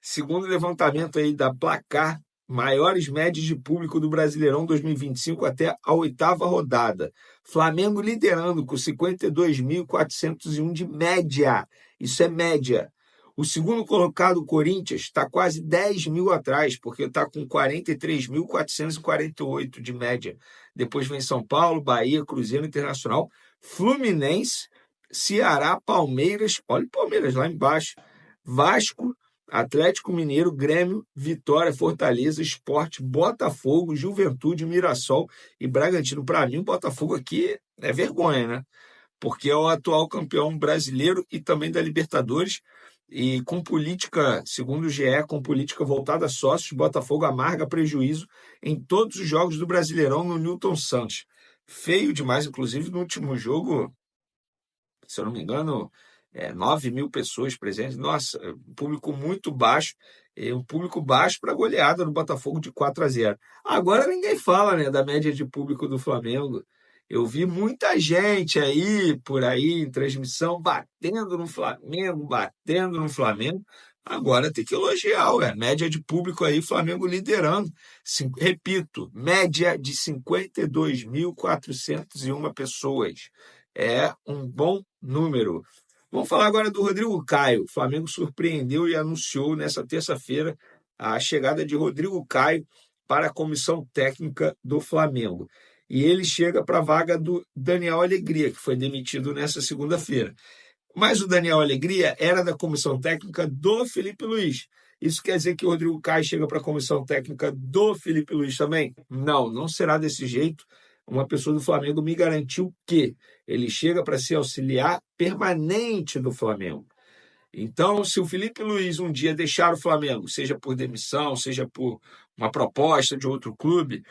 Segundo o levantamento aí da Placar, maiores médias de público do Brasileirão 2025 até a oitava rodada. Flamengo liderando com 52.401 de média. Isso é média. O segundo colocado, o Corinthians, está quase 10 mil atrás, porque está com 43.448 de média. Depois vem São Paulo, Bahia, Cruzeiro, Internacional, Fluminense, Ceará, Palmeiras, olha o Palmeiras lá embaixo, Vasco, Atlético Mineiro, Grêmio, Vitória, Fortaleza, Sport, Botafogo, Juventude, Mirassol e Bragantino. Para mim, o Botafogo aqui é vergonha, né? Porque é o atual campeão brasileiro e também da Libertadores. E com política, segundo o GE, com política voltada a sócios, Botafogo amarga prejuízo em todos os jogos do Brasileirão no Newton Santos. Feio demais, inclusive no último jogo, se eu não me engano, 9 mil pessoas presentes. Nossa, um público muito baixo, um público baixo para a goleada do Botafogo de 4-0. Agora ninguém fala, né, da média de público do Flamengo. Eu vi muita gente aí, por aí, em transmissão, batendo no Flamengo, batendo no Flamengo. Agora tem que elogiar, ué. Média de público aí, Flamengo liderando. Repito, média de 52.401 pessoas. É um bom número. Vamos falar agora do Rodrigo Caio. O Flamengo surpreendeu e anunciou nessa terça-feira a chegada de Rodrigo Caio para a comissão técnica do Flamengo. E ele chega para a vaga do Daniel Alegria, que foi demitido nessa segunda-feira. Mas o Daniel Alegria era da comissão técnica do Felipe Luiz. Isso quer dizer que o Rodrigo Caio chega para a comissão técnica do Felipe Luiz também? Não, não será desse jeito. Uma pessoa do Flamengo me garantiu que ele chega para ser auxiliar permanente do Flamengo. Então, se o Felipe Luiz um dia deixar o Flamengo, seja por demissão, seja por uma proposta de outro clube,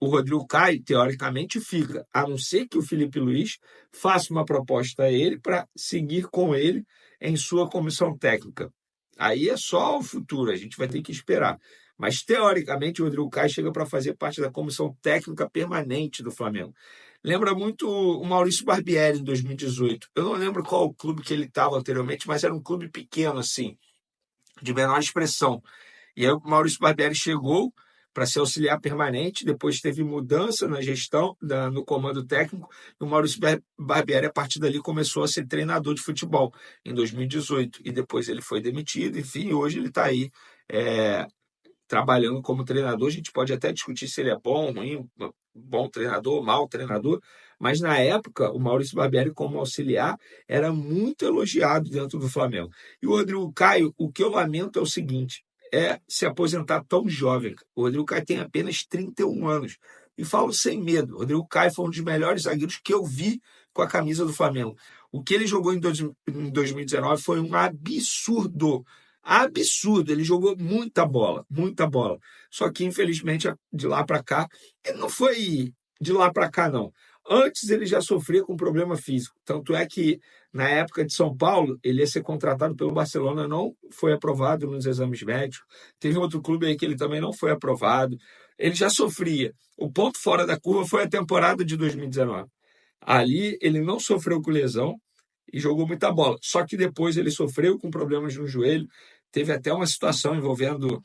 o Rodrigo Caio, teoricamente, fica, a não ser que o Felipe Luiz faça uma proposta a ele para seguir com ele em sua comissão técnica. Aí é só o futuro, a gente vai ter que esperar. Mas, teoricamente, o Rodrigo Caio chega para fazer parte da comissão técnica permanente do Flamengo. Lembra muito o Maurício Barbieri, em 2018. Eu não lembro qual clube que ele estava anteriormente, mas era um clube pequeno, assim, de menor expressão. E aí o Maurício Barbieri chegou para ser auxiliar permanente, depois teve mudança na gestão, no comando técnico, e o Maurício Barbieri, a partir dali, começou a ser treinador de futebol em 2018, e depois ele foi demitido, enfim, hoje ele está aí trabalhando como treinador. A gente pode até discutir se ele é bom, ruim, bom treinador, mau treinador, mas na época o Maurício Barbieri como auxiliar era muito elogiado dentro do Flamengo. E o Rodrigo Caio, o que eu lamento é o seguinte, é se aposentar tão jovem. O Rodrigo Caio tem apenas 31 anos. E falo sem medo, o Rodrigo Caio foi um dos melhores zagueiros que eu vi com a camisa do Flamengo. O que ele jogou em 2019 foi um absurdo. Absurdo, ele jogou muita bola, muita bola. Só que, infelizmente, de lá para cá, ele não foi de lá para cá, não. Antes ele já sofria com problema físico. Tanto é que, na época de São Paulo, ele ia ser contratado pelo Barcelona, não foi aprovado nos exames médicos. Teve outro clube aí que ele também não foi aprovado. Ele já sofria. O ponto fora da curva foi a temporada de 2019. Ali ele não sofreu com lesão e jogou muita bola. Só que depois ele sofreu com problemas no joelho. Teve até uma situação envolvendo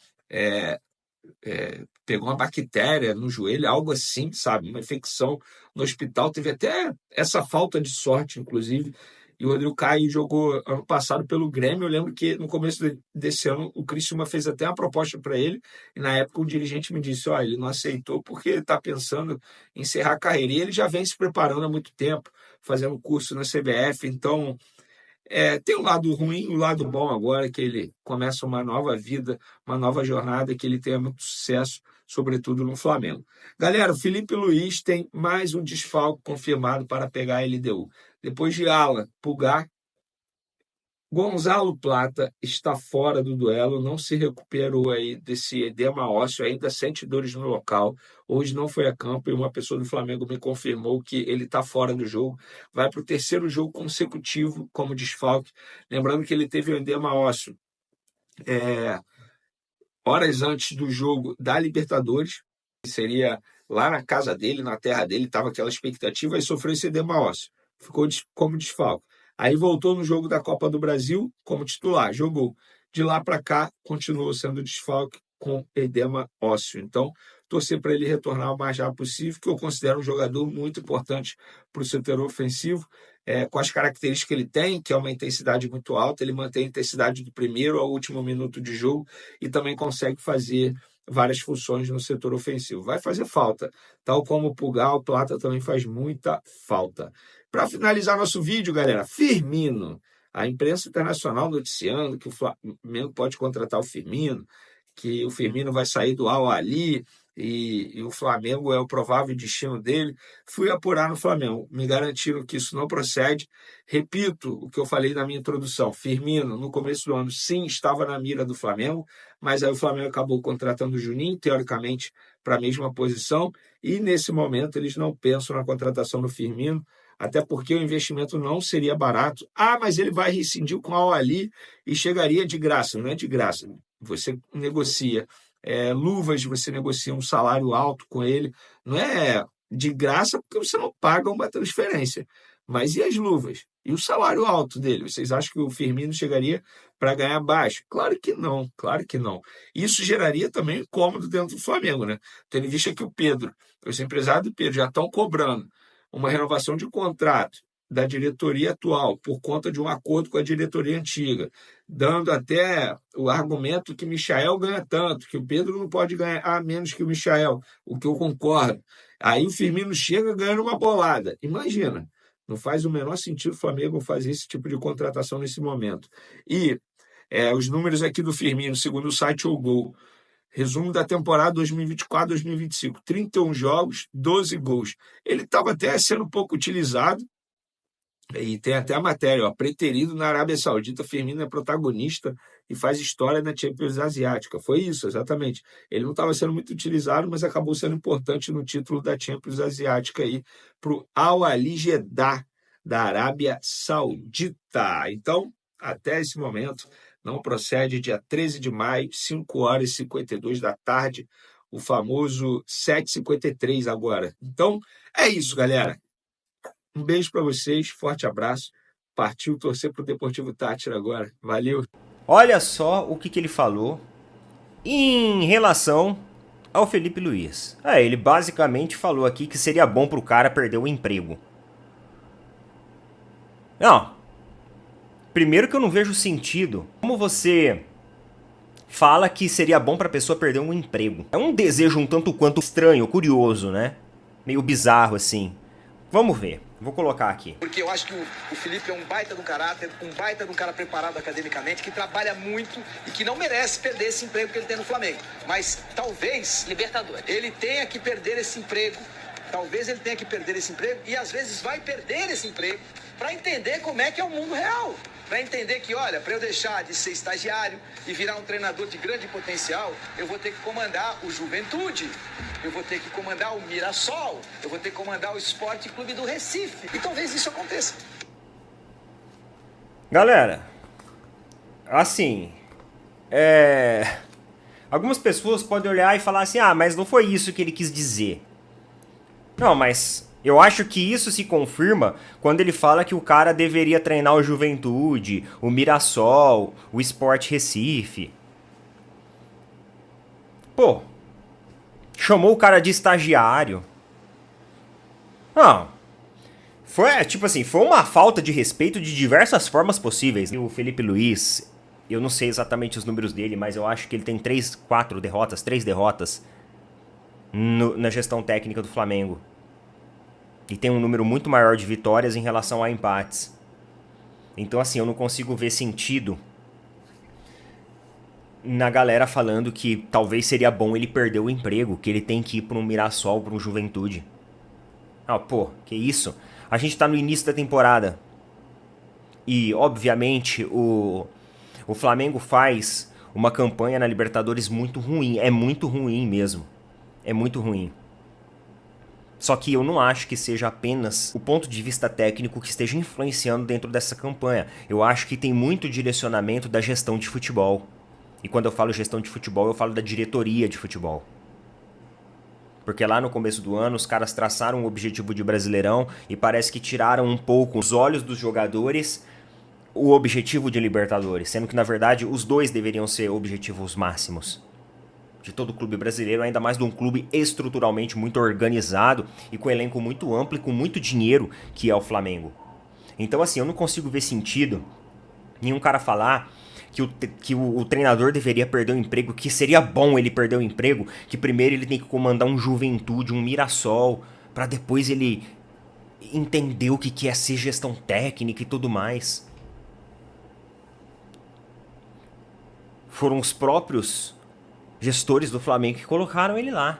pegou uma bactéria no joelho, algo assim, sabe? Uma infecção no hospital. Teve até essa falta de sorte, inclusive. E o Rodrigo Caio jogou ano passado pelo Grêmio. Eu lembro que no começo desse ano o Criciúma fez até uma proposta para ele. E na época o dirigente me disse: ele não aceitou porque está pensando em encerrar a carreira. E ele já vem se preparando há muito tempo, fazendo curso na CBF. Então, tem um lado ruim, um lado bom agora, que ele começa uma nova vida, uma nova jornada, que ele tenha muito sucesso, sobretudo no Flamengo. Galera, o Felipe Luiz tem mais um desfalque confirmado para pegar a LDU. Depois de Alan, Pulgar, Gonzalo Plata está fora do duelo, não se recuperou aí desse edema ósseo, ainda sente dores no local. Hoje não foi a campo e uma pessoa do Flamengo me confirmou que ele está fora do jogo. Vai para o terceiro jogo consecutivo como desfalque. Lembrando que ele teve o edema ósseo horas antes do jogo da Libertadores, que seria lá na casa dele, na terra dele, estava aquela expectativa e sofreu esse edema ósseo. Ficou como desfalque. Aí voltou no jogo da Copa do Brasil como titular, jogou. De lá para cá, continuou sendo desfalque com edema ósseo. Então, torcer para ele retornar o mais rápido possível, que eu considero um jogador muito importante para o setor ofensivo, com as características que ele tem, que é uma intensidade muito alta, ele mantém a intensidade do primeiro ao último minuto de jogo e também consegue fazer várias funções no setor ofensivo. Vai fazer falta, tal como o Pulgar, o Plata também faz muita falta. Para finalizar nosso vídeo, galera, Firmino. A imprensa internacional noticiando que o Flamengo pode contratar o Firmino, que o Firmino vai sair do Al-Ahly e o Flamengo é o provável destino dele. Fui apurar no Flamengo, me garantiram que isso não procede. Repito o que eu falei na minha introdução: Firmino, no começo do ano, sim, estava na mira do Flamengo, mas aí o Flamengo acabou contratando o Juninho, teoricamente, para a mesma posição, e nesse momento eles não pensam na contratação do Firmino, até porque o investimento não seria barato. Ah, mas ele vai rescindir com o Al-Ahly e chegaria de graça. Não é de graça. Você negocia luvas, você negocia um salário alto com ele. Não é de graça porque você não paga uma transferência. Mas e as luvas? E o salário alto dele? Vocês acham que o Firmino chegaria para ganhar baixo? Claro que não, claro que não. Isso geraria também incômodo dentro do Flamengo, né? Tendo em vista que o Pedro, os empresários do Pedro já estão cobrando uma renovação de contrato da diretoria atual por conta de um acordo com a diretoria antiga, dando até o argumento que Michael ganha tanto, que o Pedro não pode ganhar menos que o Michael, o que eu concordo. Aí o Firmino chega ganhando uma bolada. Imagina, não faz o menor sentido o Flamengo fazer esse tipo de contratação nesse momento. E os números aqui do Firmino, segundo o site O Gol, resumo da temporada 2024-2025, 31 jogos, 12 gols. Ele estava até sendo um pouco utilizado, e tem até a matéria, ó, preterido na Arábia Saudita, Firmino é protagonista e faz história na Champions Asiática. Foi isso, exatamente. Ele não estava sendo muito utilizado, mas acabou sendo importante no título da Champions Asiática aí para o Al-Ahly Jeddah, da Arábia Saudita. Então, até esse momento, não procede, dia 13 de maio, 5h52 da tarde, o famoso 7h53 agora. Então, é isso, galera. Um beijo para vocês, forte abraço. Partiu torcer pro Deportivo Táchira agora. Valeu. Olha só o que ele falou em relação ao Felipe Luiz. Ele basicamente falou aqui que seria bom pro cara perder o emprego. Não. Primeiro que eu não vejo sentido. Como você fala que seria bom pra pessoa perder um emprego? É um desejo um tanto quanto estranho, curioso, né? Meio bizarro assim. Vamos ver. Vou colocar aqui. Porque eu acho que o Felipe é um baita do caráter, um baita do cara preparado academicamente, que trabalha muito e que não merece perder esse emprego que ele tem no Flamengo. Mas talvez Libertadores. Ele tenha que perder esse emprego. Talvez ele tenha que perder esse emprego e às vezes vai perder esse emprego para entender como é que é o mundo real. Para entender que, olha, para eu deixar de ser estagiário e virar um treinador de grande potencial, eu vou ter que comandar o Juventude, eu vou ter que comandar o Mirassol, eu vou ter que comandar o Esporte Clube do Recife. E talvez isso aconteça. Galera, assim, algumas pessoas podem olhar e falar assim, mas não foi isso que ele quis dizer. Não, mas eu acho que isso se confirma quando ele fala que o cara deveria treinar o Juventude, o Mirassol, o Sport Recife. Pô, chamou o cara de estagiário. Não, foi uma falta de respeito de diversas formas possíveis. E o Felipe Luiz, eu não sei exatamente os números dele, mas eu acho que ele tem 3 derrotas na gestão técnica do Flamengo. E tem um número muito maior de vitórias em relação a empates. Então, assim, eu não consigo ver sentido na galera falando que talvez seria bom ele perder o emprego, que ele tem que ir para um Mirassol, para um Juventude. Que isso? A gente tá no início da temporada. E, obviamente, o Flamengo faz uma campanha na Libertadores muito ruim. É muito ruim mesmo. É muito ruim. Só que eu não acho que seja apenas o ponto de vista técnico que esteja influenciando dentro dessa campanha. Eu acho que tem muito direcionamento da gestão de futebol. E quando eu falo gestão de futebol, eu falo da diretoria de futebol. Porque lá no começo do ano, os caras traçaram um objetivo de Brasileirão e parece que tiraram um pouco os olhos dos jogadores o objetivo de Libertadores, sendo que, na verdade, os dois deveriam ser objetivos máximos de todo clube brasileiro, ainda mais de um clube estruturalmente muito organizado e com um elenco muito amplo e com muito dinheiro, que é o Flamengo. Então, assim, eu não consigo ver sentido nenhum cara falar que o treinador deveria perder o emprego, que seria bom ele perder o emprego, que primeiro ele tem que comandar um Juventude, um Mirassol, para depois ele entender o que é ser gestão técnica e tudo mais. Foram os próprios gestores do Flamengo que colocaram ele lá.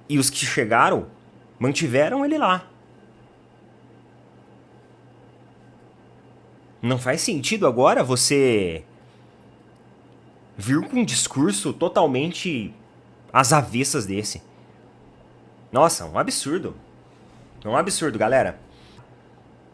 E os que chegaram mantiveram ele lá. Não faz sentido agora você vir com um discurso totalmente às avessas desse. Nossa, um absurdo. É um absurdo, galera.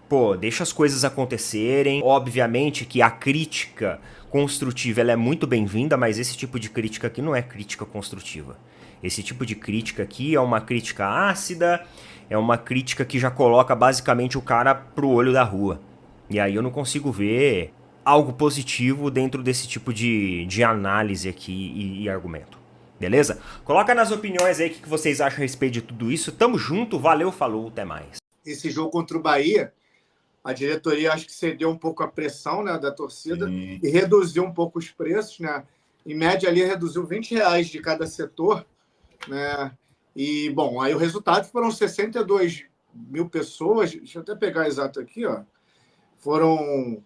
Pô, deixa as coisas acontecerem. Obviamente que a crítica construtiva ela é muito bem-vinda, mas esse tipo de crítica aqui não é crítica construtiva. Esse tipo de crítica aqui é uma crítica ácida, é uma crítica que já coloca basicamente o cara pro olho da rua. E aí eu não consigo ver algo positivo dentro desse tipo de análise aqui e argumento. Beleza? Coloca nas opiniões aí o que vocês acham a respeito de tudo isso. Tamo junto, valeu, falou, até mais. Esse jogo contra o Bahia, a diretoria acho que cedeu um pouco a pressão, né, da torcida. Sim. E reduziu um pouco os preços, né? Em média ali reduziu R$20 de cada setor, né? E, bom, aí o resultado foram 62 mil pessoas. Deixa eu até pegar exato aqui, ó. Foram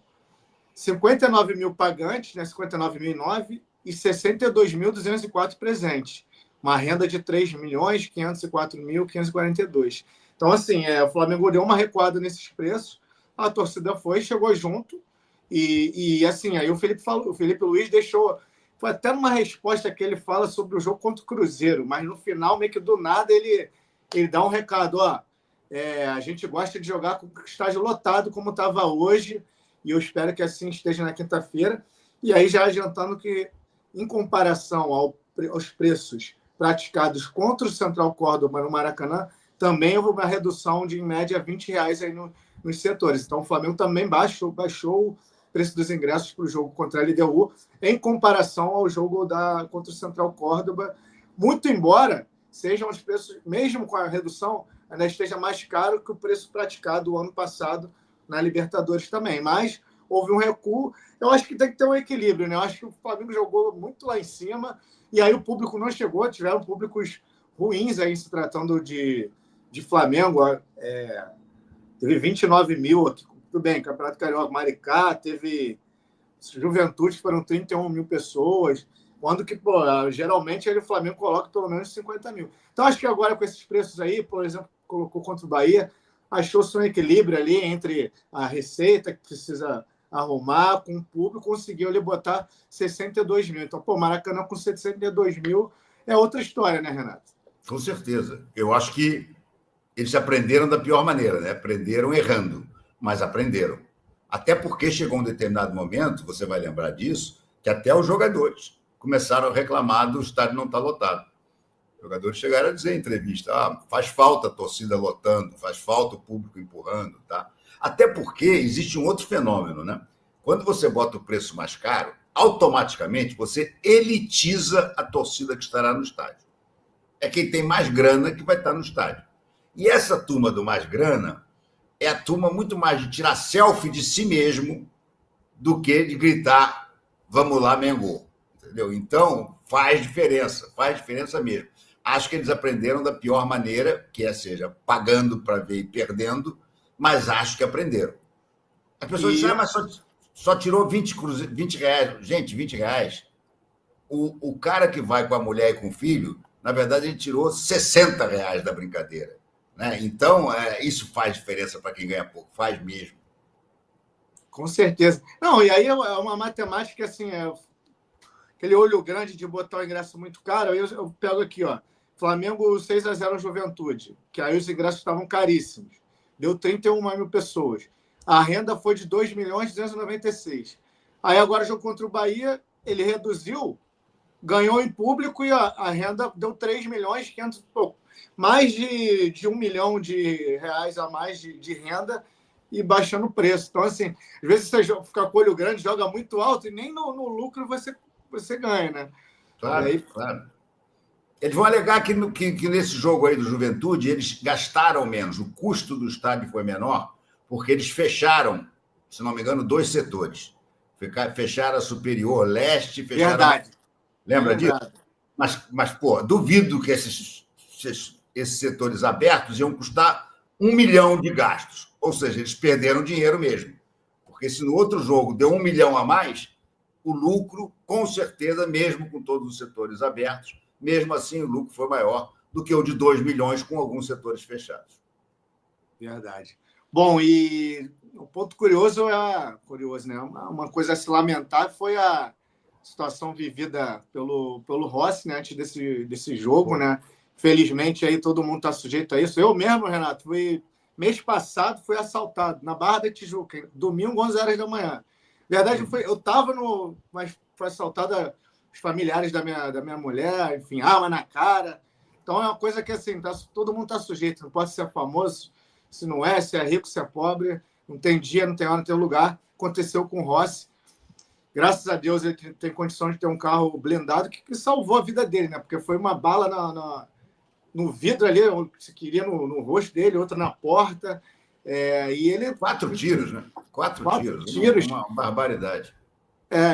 59 mil pagantes, né? 59.009 e 62.204 presentes. Uma renda de 3.504.542. Então, assim, o Flamengo deu uma recuada nesses preços, a torcida foi, chegou junto, e assim, aí o Felipe Luiz deixou, foi até numa resposta que ele fala sobre o jogo contra o Cruzeiro, mas no final, meio que do nada, ele dá um recado, ó, a gente gosta de jogar com o estádio lotado, como estava hoje, e eu espero que assim esteja na quinta-feira, e aí já adiantando que, em comparação aos preços praticados contra o Central Córdoba no Maracanã, também houve uma redução de, em média, R$20 aí nos setores. Então, o Flamengo também baixou o preço dos ingressos para o jogo contra a LDU, em comparação ao jogo contra o Central Córdoba, muito embora sejam os preços, mesmo com a redução, ainda esteja mais caro que o preço praticado o ano passado na Libertadores também. Mas houve um recuo. Eu acho que tem que ter um equilíbrio, né? Eu acho que o Flamengo jogou muito lá em cima, e aí o público não chegou, tiveram públicos ruins aí se tratando de Flamengo. Teve 29 mil aqui, tudo bem, Campeonato Carioca, Maricá, teve Juventude, que foram 31 mil pessoas, quando que, geralmente o Flamengo coloca pelo menos 50 mil. Então, acho que agora com esses preços aí, por exemplo, colocou contra o Bahia, achou-se um equilíbrio ali entre a receita, que precisa arrumar, com o público, conseguiu ele botar 62 mil. Então, Maracanã com 62 mil é outra história, né, Renato? Com certeza. Eu acho que eles aprenderam da pior maneira, né? Aprenderam errando, mas aprenderam. Até porque chegou um determinado momento, você vai lembrar disso, que até os jogadores começaram a reclamar do estádio não estar lotado. Os jogadores chegaram a dizer em entrevista, faz falta a torcida lotando, faz falta o público empurrando, tá? Até porque existe um outro fenômeno, né? Quando você bota o preço mais caro, automaticamente você elitiza a torcida que estará no estádio. É quem tem mais grana que vai estar no estádio. E essa turma do mais grana é a turma muito mais de tirar selfie de si mesmo do que de gritar, vamos lá, Mengo. Entendeu? Então, faz diferença mesmo. Acho que eles aprenderam da pior maneira, que seja, pagando para ver e perdendo, mas acho que aprenderam. As pessoas dizem, mas só tirou 20 reais. Gente, 20 reais. O cara que vai com a mulher e com o filho, na verdade, ele tirou 60 reais da brincadeira. Né? Então, isso faz diferença para quem ganha pouco, faz mesmo. Com certeza. Não, e aí é uma matemática assim, aquele olho grande de botar o ingresso muito caro. Aí eu pego aqui, ó, Flamengo 6-0 Juventude, que aí os ingressos estavam caríssimos. Deu 31 mil pessoas. A renda foi de 2.296. Aí agora o jogo contra o Bahia, ele reduziu, ganhou em público e a renda deu 3.500.000 e pouco. Mais de 1 milhão de reais a mais de renda e baixando o preço. Então, assim, às vezes você fica com o olho grande, joga muito alto e nem no lucro você ganha, né? E Claro, aí, claro. Eles vão alegar que nesse jogo aí do Juventude, eles gastaram menos, o custo do estádio foi menor, porque eles fecharam, se não me engano, 2 setores. Fecharam a Superior Leste, fecharam... verdade, bem Lembra disso? lembrado. Mas pô, duvido que esses setores abertos iam custar 1 milhão de gastos. Ou seja, eles perderam dinheiro mesmo. Porque se no outro jogo deu 1 milhão a mais, o lucro, com certeza, mesmo com todos os setores abertos, mesmo assim o lucro foi maior do que o de 2 milhões com alguns setores fechados. Verdade. Bom, e o ponto curioso curioso, né? Uma coisa a se lamentar foi a situação vivida pelo Rossi, né? Antes desse jogo, né? Felizmente aí todo mundo está sujeito a isso. Eu mesmo, Renato, mês passado fui assaltado na Barra da Tijuca, domingo, 11 horas da manhã. Verdade, eu estava mas foi assaltada os familiares da minha mulher, enfim, arma na cara. Então é uma coisa que assim, todo mundo está sujeito, não pode ser famoso, se não é, se é rico, se é pobre, não tem dia, não tem hora, não tem lugar. Aconteceu com o Rossi. Graças a Deus ele tem condições de ter um carro blindado que salvou a vida dele, né? Porque foi uma bala no vidro ali, se queria no rosto dele, outra na porta. E ele 4 tiros, né? 4 tiros. tiros. Uma barbaridade.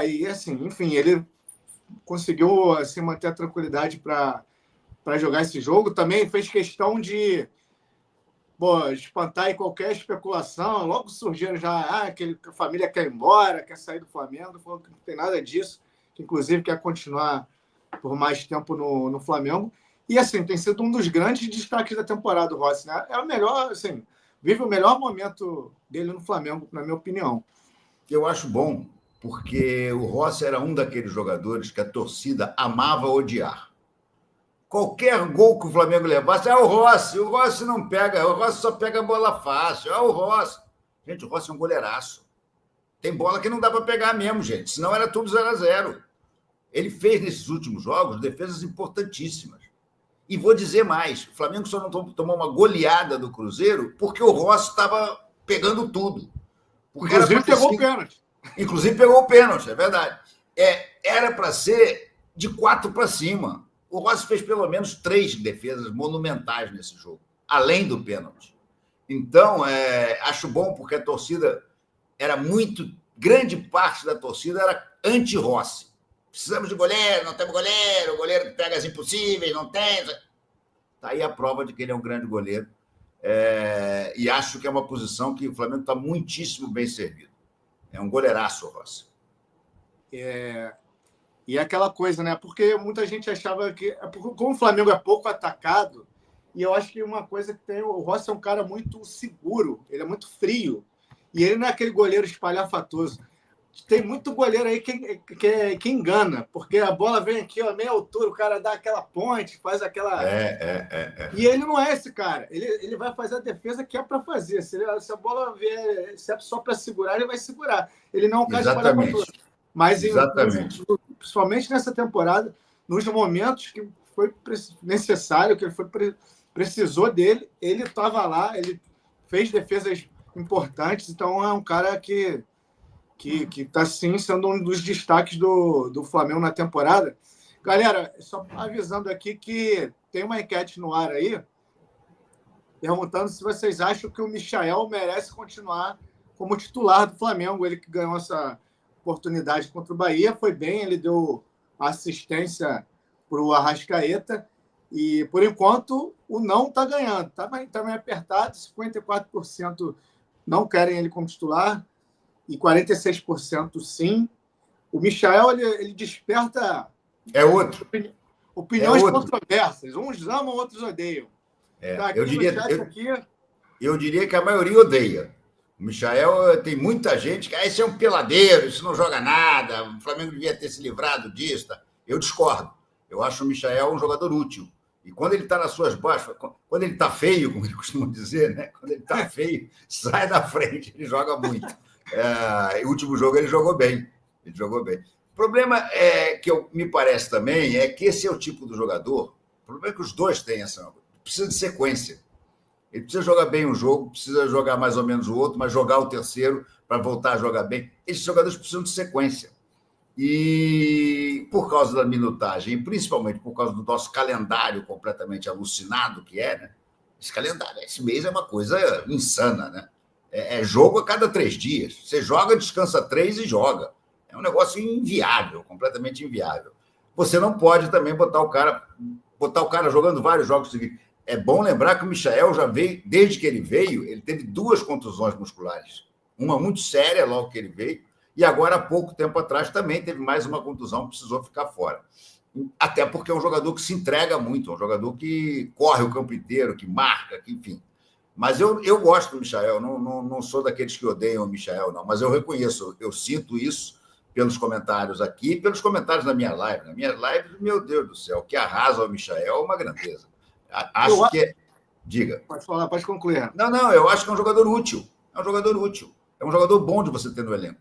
E assim, enfim, ele conseguiu assim, manter a tranquilidade para jogar esse jogo. Também fez questão de espantar aí qualquer especulação. Logo surgiram já que a família quer ir embora, quer sair do Flamengo. Falou que não tem nada disso, que inclusive quer continuar por mais tempo no Flamengo. E assim, tem sido um dos grandes destaques da temporada, o Rossi, né? É o melhor, assim, vive o melhor momento dele no Flamengo, na minha opinião. Eu acho bom, porque o Rossi era um daqueles jogadores que a torcida amava odiar. Qualquer gol que o Flamengo levasse, o Rossi não pega, o Rossi só pega bola fácil, o Rossi. Gente, o Rossi é um goleiraço. Tem bola que não dá para pegar mesmo, gente, senão era tudo 0-0. Ele fez nesses últimos jogos defesas importantíssimas. E vou dizer mais, o Flamengo só não tomou uma goleada do Cruzeiro porque o Rossi estava pegando tudo. Porque inclusive pegou o pênalti. Inclusive pegou o pênalti, é verdade. Era para ser de 4 para cima. O Rossi fez pelo menos 3 defesas monumentais nesse jogo, além do pênalti. Então, acho bom porque a torcida grande parte da torcida era anti-Rossi. Precisamos de goleiro, não temos goleiro, o goleiro que pega as impossíveis, não tem. Está aí a prova de que ele é um grande goleiro. E acho que é uma posição que o Flamengo está muitíssimo bem servido. É um goleiraço, Rossi. E é aquela coisa, né? Porque muita gente achava que... Como o Flamengo é pouco atacado, e eu acho que uma coisa que tem... O Rossi é um cara muito seguro, ele é muito frio. E ele não é aquele goleiro espalhafatoso. Tem muito goleiro aí que engana, porque a bola vem aqui, ó, meia altura, o cara dá aquela ponte, faz aquela... E ele não é esse cara. Ele vai fazer a defesa que é para fazer. Se a bola vier, se é só para segurar, ele vai segurar. Ele não é um cara espalhafatoso. Mas, principalmente nessa temporada, nos momentos que foi necessário, que ele precisou dele, ele estava lá, ele fez defesas importantes, então é um cara que está, sim, sendo um dos destaques do Flamengo na temporada. Galera, só avisando aqui que tem uma enquete no ar aí, perguntando se vocês acham que o Michael merece continuar como titular do Flamengo. Ele que ganhou essa oportunidade contra o Bahia, foi bem, ele deu assistência para o Arrascaeta, e, por enquanto, o não está ganhando. Está meio apertado, 54% não querem ele como titular, e 46% sim. O Michael, ele desperta opiniões controversas. Uns amam, outros odeiam. Tá aqui eu diria que a maioria odeia. O Michael, tem muita gente que esse é um peladeiro, isso não joga nada, o Flamengo devia ter se livrado disso. Tá? Eu discordo. Eu acho o Michael um jogador útil. E quando ele está nas suas baixas, quando ele está feio, como ele costuma dizer, né? Quando ele está feio, sai da frente, ele joga muito. O último jogo ele jogou bem. O problema me parece também é que esse é o tipo do jogador. O problema é que os dois têm precisa de sequência. Ele precisa jogar bem um jogo, precisa jogar mais ou menos o outro, mas jogar o terceiro para voltar a jogar bem. Esses jogadores precisam de sequência. E por causa da minutagem, e principalmente por causa do nosso calendário completamente alucinado que é, né? Esse calendário, esse mês é uma coisa insana, né? É jogo a cada 3 dias. Você joga, descansa 3 e joga. É um negócio inviável, completamente inviável. Você não pode também botar o cara jogando vários jogos seguidos. É bom lembrar que o Michael já veio, desde que ele veio, ele teve 2 contusões musculares. Uma muito séria logo que ele veio, e agora, há pouco tempo atrás, também teve mais uma contusão, precisou ficar fora. Até porque é um jogador que se entrega muito, é um jogador que corre o campo inteiro, que marca, que, enfim. Mas eu gosto do Michael, não sou daqueles que odeiam o Michael, não, mas eu reconheço, eu sinto isso pelos comentários aqui e pelos comentários na minha live. Na minha live, meu Deus do céu, o que arrasa o Michael é uma grandeza. Acho que é... Diga. Pode falar, pode concluir. Não, eu acho que é um jogador útil. É um jogador útil. É um jogador bom de você ter no elenco.